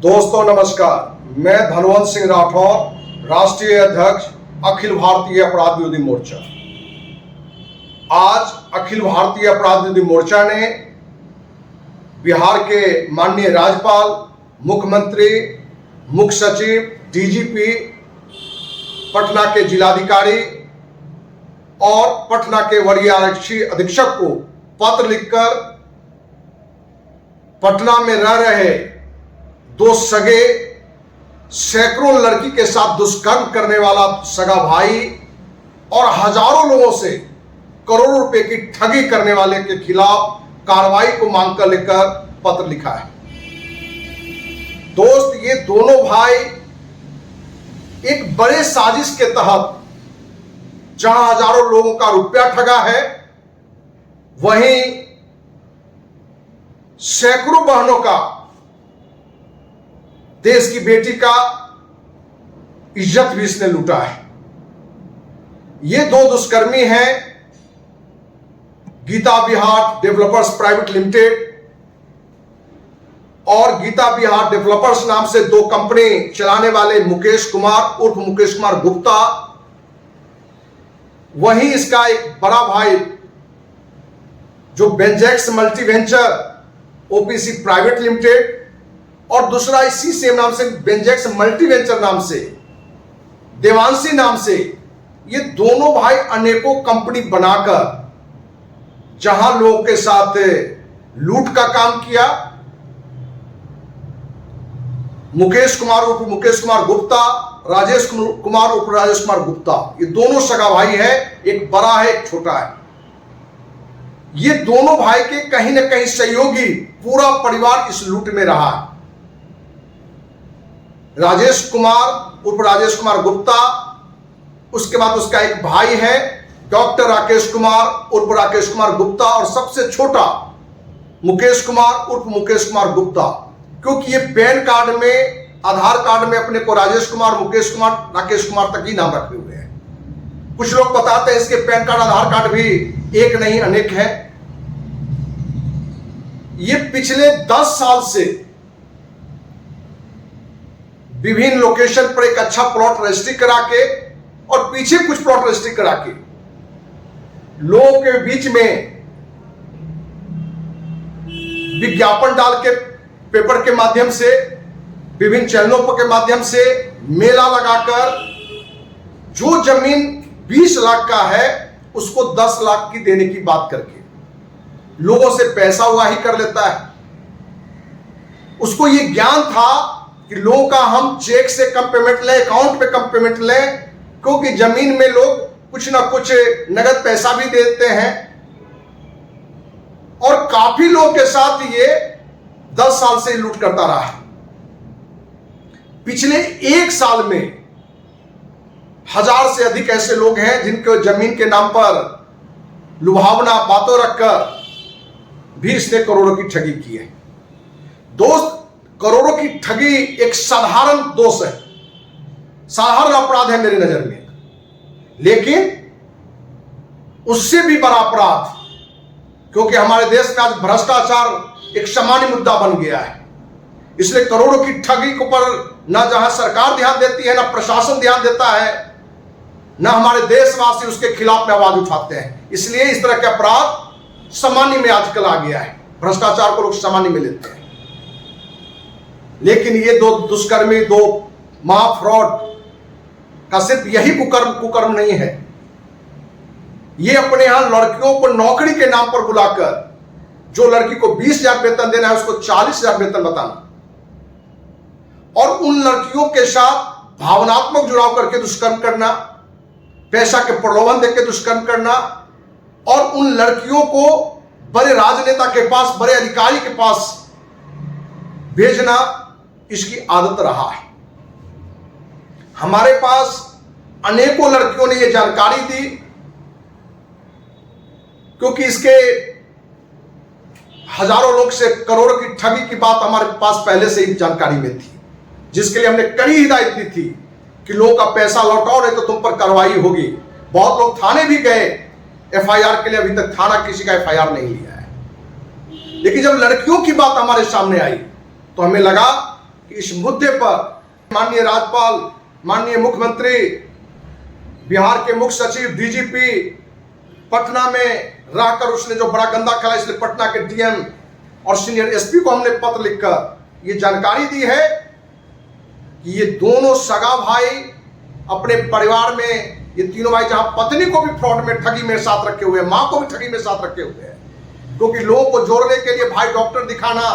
दोस्तों नमस्कार, मैं धनवंत सिंह राठौर, राष्ट्रीय अध्यक्ष अखिल भारतीय अपराध विरोधी मोर्चा। आज अखिल भारतीय अपराध विरोधी मोर्चा ने बिहार के माननीय राज्यपाल, मुख्यमंत्री, मुख्य सचिव, डीजीपी, पटना के जिलाधिकारी और पटना के वरीय आरक्षी अधीक्षक को पत्र लिखकर पटना में रह रहे दो सगे सैकड़ों लड़की के साथ दुष्कर्म करने वाला सगा भाई और हजारों लोगों से करोड़ों रुपए की ठगी करने वाले के खिलाफ कार्रवाई को मांगकर लेकर पत्र लिखा है। दोस्त, ये दोनों भाई एक बड़े साजिश के तहत जहां हजारों लोगों का रुपया ठगा है, वहीं सैकड़ों बहनों का, देश की बेटी का इज्जत भी इसने लूटा है। ये दो दुष्कर्मी हैं Geeta Bihar developers private limited और गीता बिहार डेवलपर्स नाम से दो कंपनी चलाने वाले मुकेश कुमार उर्फ मुकेश कुमार गुप्ता। वहीं इसका एक बड़ा भाई जो बेंजेक्स multi venture OPC private limited और दूसरा इसी सेम नाम से बेंजेक्स मल्टी वेंचर नाम से देवांशी नाम से, ये दोनों भाई अनेकों कंपनी बनाकर जहां लोगों के साथ लूट का काम किया। मुकेश कुमार उर्फ मुकेश कुमार गुप्ता, राजेश कुमार उर्फ राजेश कुमार गुप्ता, ये दोनों सगा भाई है, एक बड़ा है एक छोटा है। ये दोनों भाई के कहीं ना कहीं सहयोगी पूरा परिवार इस लूट में रहा है। राजेश कुमार उर्फ राजेश कुमार गुप्ता, उसके बाद उसका एक भाई है डॉक्टर राकेश कुमार उर्फ राकेश कुमार गुप्ता और सबसे छोटा मुकेश कुमार उर्फ मुकेश कुमार गुप्ता। क्योंकि ये पैन कार्ड में, आधार कार्ड में अपने को राजेश कुमार, मुकेश कुमार, राकेश कुमार तक ही नाम रखे हुए हैं। कुछ लोग बताते हैं इसके पैन कार्ड, आधार कार्ड भी एक नहीं अनेक है। ये पिछले 10 साल से विभिन्न लोकेशन पर एक अच्छा प्लॉट रजिस्ट्री करा के और पीछे कुछ प्लॉट रजिस्ट्री करा के लोगों के बीच में विज्ञापन डाल के, पेपर के माध्यम से, विभिन्न चैनलों के माध्यम से मेला लगाकर जो जमीन 20 लाख का है उसको 10 लाख की देने की बात करके लोगों से पैसा उगाही कर लेता है। उसको ये ज्ञान था कि लोगों का हम चेक से कम पेमेंट लें, अकाउंट पे कम पेमेंट लें, क्योंकि जमीन में लोग कुछ ना कुछ नगद पैसा भी देते हैं। और काफी लोगों के साथ ये 10 साल से लूट करता रहा। पिछले 1 साल में 1000 से अधिक ऐसे लोग हैं जिनके जमीन के नाम पर लुभावना बातों रखकर भी इसने करोड़ों की ठगी की है। दोस्त, करोड़ों की ठगी एक साधारण दोष है, साधारण अपराध है मेरी नजर में, लेकिन उससे भी बड़ा अपराध, क्योंकि हमारे देश में आज भ्रष्टाचार एक सामान्य मुद्दा बन गया है। इसलिए करोड़ों की ठगी के ऊपर ना जहां सरकार ध्यान देती है, ना प्रशासन ध्यान देता है, ना हमारे देशवासी उसके खिलाफ में आवाज उठाते हैं। इसलिए इस तरह के अपराध सामान्य में आजकल आ गया है। भ्रष्टाचार को लोग सामान्य में लेते हैं। लेकिन ये दो दुष्कर्मी, दो महाफ्रॉड का सिर्फ यही कुकर्म नहीं है। ये अपने यहां लड़कियों को नौकरी के नाम पर बुलाकर, जो लड़की को 20,000 वेतन देना है उसको 40,000 वेतन बताना, और उन लड़कियों के साथ भावनात्मक जुड़ाव करके दुष्कर्म करना, पैसा के प्रलोभन देकर दुष्कर्म करना, और उन लड़कियों को बड़े राजनेता के पास, बड़े अधिकारी के पास भेजना, इसकी आदत रहा है। हमारे पास अनेकों लड़कियों ने यह जानकारी दी, क्योंकि इसके हजारों लोग से करोड़ों की ठगी की बात हमारे पास पहले से ही जानकारी में थी, जिसके लिए हमने कड़ी हिदायत दी थी कि लोगों का पैसा लौटाओ, नहीं तो तुम पर कार्रवाई होगी। बहुत लोग थाने भी गए एफआईआर के लिए, अभी तक थाना किसी का एफआईआर नहीं लिया है। लेकिन जब लड़कियों की बात हमारे सामने आई तो हमें लगा कि इस मुद्दे पर माननीय राज्यपाल, माननीय मुख्यमंत्री, बिहार के मुख्य सचिव, डीजीपी पटना में रहकर उसने जो बड़ा गंदा खेला, इसलिए पटना के डीएम और सीनियर एसपी को हमने पत्र लिखकर ये जानकारी दी है कि ये दोनों सगा भाई अपने परिवार में, ये तीनों भाई, जहां पत्नी को भी फ्रॉड में, ठगी में साथ रखे हुए हैं, मां को भी ठगी में साथ रखे हुए हैं, क्योंकि लोगों को जोड़ने के लिए भाई डॉक्टर दिखाना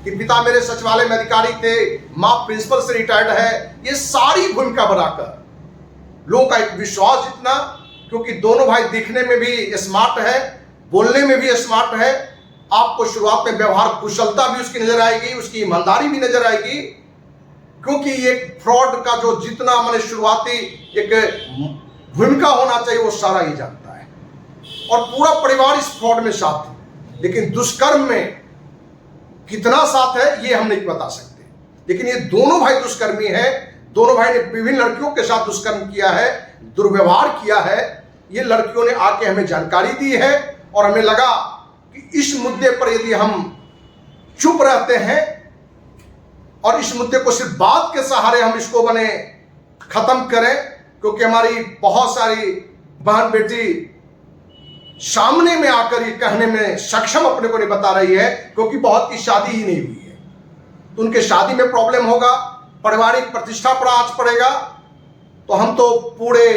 कि पिता मेरे सचिवालय में अधिकारी थे, मां प्रिंसिपल से रिटायर्ड है, ये सारी भूमिका बनाकर लोगों का एक विश्वास जितना, क्योंकि दोनों भाई दिखने में भी स्मार्ट है, बोलने में भी स्मार्ट है। आपको शुरुआत में व्यवहार कुशलता भी उसकी नजर आएगी, उसकी ईमानदारी भी नजर आएगी, क्योंकि ये फ्रॉड का जो जितना मैंने शुरुआती एक भूमिका होना चाहिए वो सारा ही जानता है, और पूरा परिवार इस फ्रॉड में साथ है। लेकिन दुष्कर्म में कितना साथ है ये हम नहीं बता सकते, लेकिन ये दोनों भाई दुष्कर्मी है। दोनों भाई ने विभिन्न लड़कियों के साथ दुष्कर्म किया है, दुर्व्यवहार किया है। ये लड़कियों ने आके हमें जानकारी दी है, और हमें लगा कि इस मुद्दे पर यदि हम चुप रहते हैं और इस मुद्दे को सिर्फ बात के सहारे हम इसको बने खत्म करें, क्योंकि हमारी बहुत सारी बहन बेटी सामने में आकर ये कहने में सक्षम अपने को नहीं बता रही है, क्योंकि बहुत की शादी ही नहीं हुई है, तो उनके शादी में प्रॉब्लम होगा, पारिवारिक प्रतिष्ठा पर आंच पड़ेगा। तो हम तो पूरे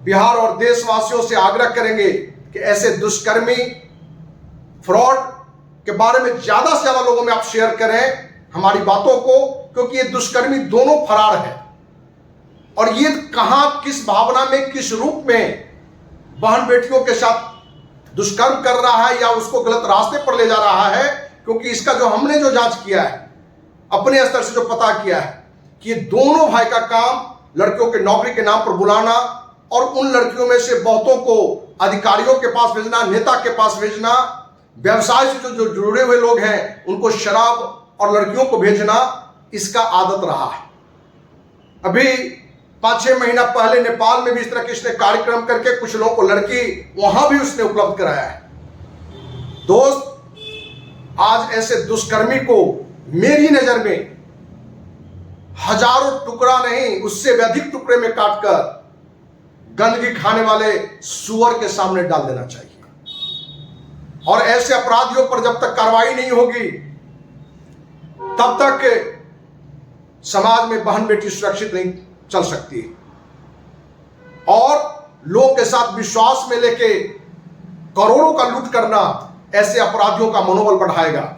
बिहार और देशवासियों से आग्रह करेंगे कि ऐसे दुष्कर्मी, फ्रॉड के बारे में ज्यादा से ज्यादा लोगों में आप शेयर करें हमारी बातों को, क्योंकि ये दुष्कर्मी दोनों फरार है, और ये कहां, किस भावना में, किस रूप में बहन बेटियों के साथ दुष्कर्म कर रहा है या उसको गलत रास्ते पर ले जा रहा है। क्योंकि इसका जो हमने जो जांच किया है, अपने स्तर से जो पता किया है कि ये दोनों भाई का काम लड़कियों के नौकरी के नाम पर बुलाना, और उन लड़कियों में से बहुतों को अधिकारियों के पास भेजना, नेता के पास भेजना, व्यवसाय से जो जुड़े हुए लोग हैं उनको शराब और लड़कियों को भेजना, इसका आदत रहा है। अभी 5-6 महीना पहले नेपाल में भी इस तरह के इसने कार्यक्रम करके कुछ लोगों को लड़की वहां भी उसने उपलब्ध कराया है। दोस्त, आज ऐसे दुष्कर्मी को मेरी नजर में हजारों टुकड़ा नहीं, उससे भी अधिक टुकड़े में काटकर गंदगी खाने वाले सुअर के सामने डाल देना चाहिए। और ऐसे अपराधियों पर जब तक कार्रवाई नहीं होगी तब तक समाज में बहन बेटी सुरक्षित नहीं चल सकती है, और लोगों के साथ विश्वास में लेके करोड़ों का लूट करना ऐसे अपराधियों का मनोबल बढ़ाएगा।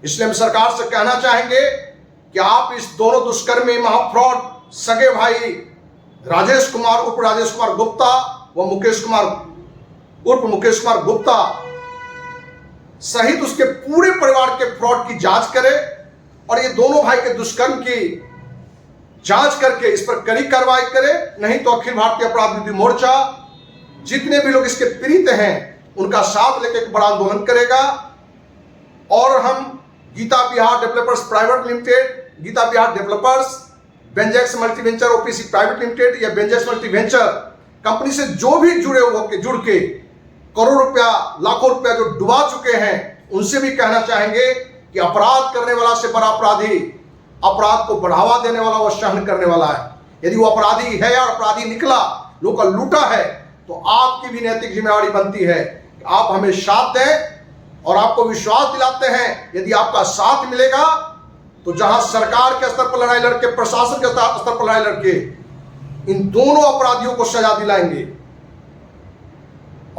इसलिए हम सरकार से कहना चाहेंगे कि आप इस दोनों दुष्कर्मी, महाफ्रॉड सगे भाई राजेश कुमार उर्फ राजेश कुमार गुप्ता व मुकेश कुमार उर्फ मुकेश कुमार गुप्ता सहित उसके पूरे परिवार के फ्रॉड की जांच करें, और ये दोनों भाई के दुष्कर्म की जांच करके इस पर कड़ी कार्रवाई करें। नहीं तो अखिल भारतीय अपराध विरोधी मोर्चा जितने भी लोग इसके पीड़ित हैं उनका साथ लेकर एक बड़ा आंदोलन करेगा, और हम Geeta Bihar developers private limited, Geeta Bihar developers, बेंजेक्स मल्टीवेंचर ओपीसी प्राइवेट लिमिटेड या बेंजेक्स मल्टीवेंचर कंपनी से जो भी जुड़ के करोड़ रुपया, लाखों रुपया जो डुबा चुके हैं, उनसे भी कहना चाहेंगे कि अपराध करने वाला से बड़ा अपराधी अपराध को बढ़ावा देने वाला व सहन करने वाला है। यदि वो अपराधी है या अपराधी निकला, लोगों का लूटा है, तो आपकी भी नैतिक जिम्मेवारी बनती है कि आप हमें साथ दें, और आपको विश्वास दिलाते हैं यदि आपका साथ मिलेगा तो जहां सरकार के स्तर पर लड़ाई लड़के, प्रशासन के स्तर पर लड़ाई लड़के इन दोनों अपराधियों को सजा दिलाएंगे।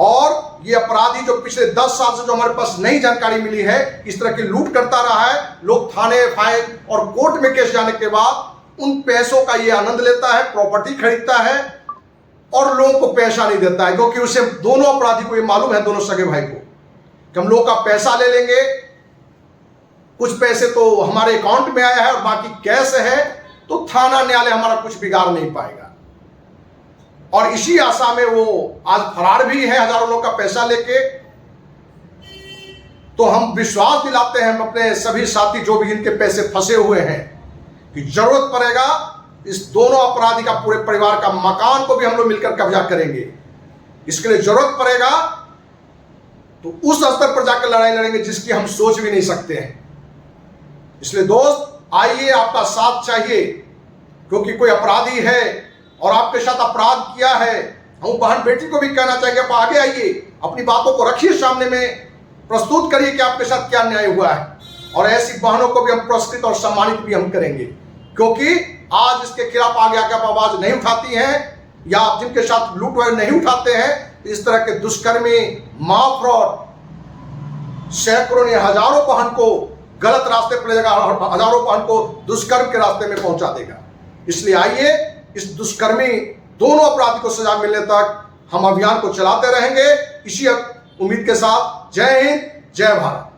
और ये अपराधी जो पिछले 10 साल से जो हमारे पास नई जानकारी मिली है, इस तरह की लूट करता रहा है, लोग थाने, फाइन और कोर्ट में केस जाने के बाद उन पैसों का ये आनंद लेता है, प्रॉपर्टी खरीदता है और लोगों को पैसा नहीं देता है, क्योंकि उसे दोनों अपराधी को ये मालूम है, दोनों सगे भाई को, कि हम लोगों का पैसा ले लेंगे, कुछ पैसे तो हमारे अकाउंट में आया है और बाकी कैश है, तो थाना न्यायालय हमारा कुछ बिगाड़ नहीं पाएगा। और इसी आशा में वो आज फरार भी है, हजारों लोग का पैसा लेके। तो हम विश्वास दिलाते हैं हम अपने सभी साथी जो भी इनके पैसे फंसे हुए हैं कि जरूरत पड़ेगा इस दोनों अपराधी का, पूरे परिवार का मकान को भी हम लोग मिलकर कब्जा करेंगे। इसके लिए जरूरत पड़ेगा तो उस स्तर पर जाकर लड़ाई लड़ेंगे जिसकी हम सोच भी नहीं सकते हैं। इसलिए दोस्त, आइए, आपका साथ चाहिए, क्योंकि कोई अपराधी है और आपके साथ अपराध किया है। हम बहन बेटी को भी कहना चाहिए, आप आगे आइए, अपनी बातों को रखिए सामने में, प्रस्तुत करिए कि आपके साथ क्या अन्याय हुआ है। और ऐसी बहनों को भी हम पुरस्कृत और सम्मानित भी हम करेंगे, क्योंकि आज इसके खिलाफ आगे आके आप आवाज नहीं उठाती हैं, या आप जिनके साथ लूट वगैरह नहीं उठाते हैं, इस तरह के दुष्कर्मी, माँ फ्रॉड सैकड़ों ने हजारों बहन को गलत रास्ते पर ले जाएगा, हजारों बहन को दुष्कर्म के रास्ते में पहुंचा देगा। इसलिए आइए, इस दुष्कर्मी दोनों अपराधी को सजा मिलने तक हम अभियान को चलाते रहेंगे। इसी उम्मीद के साथ जय हिंद, जय भारत।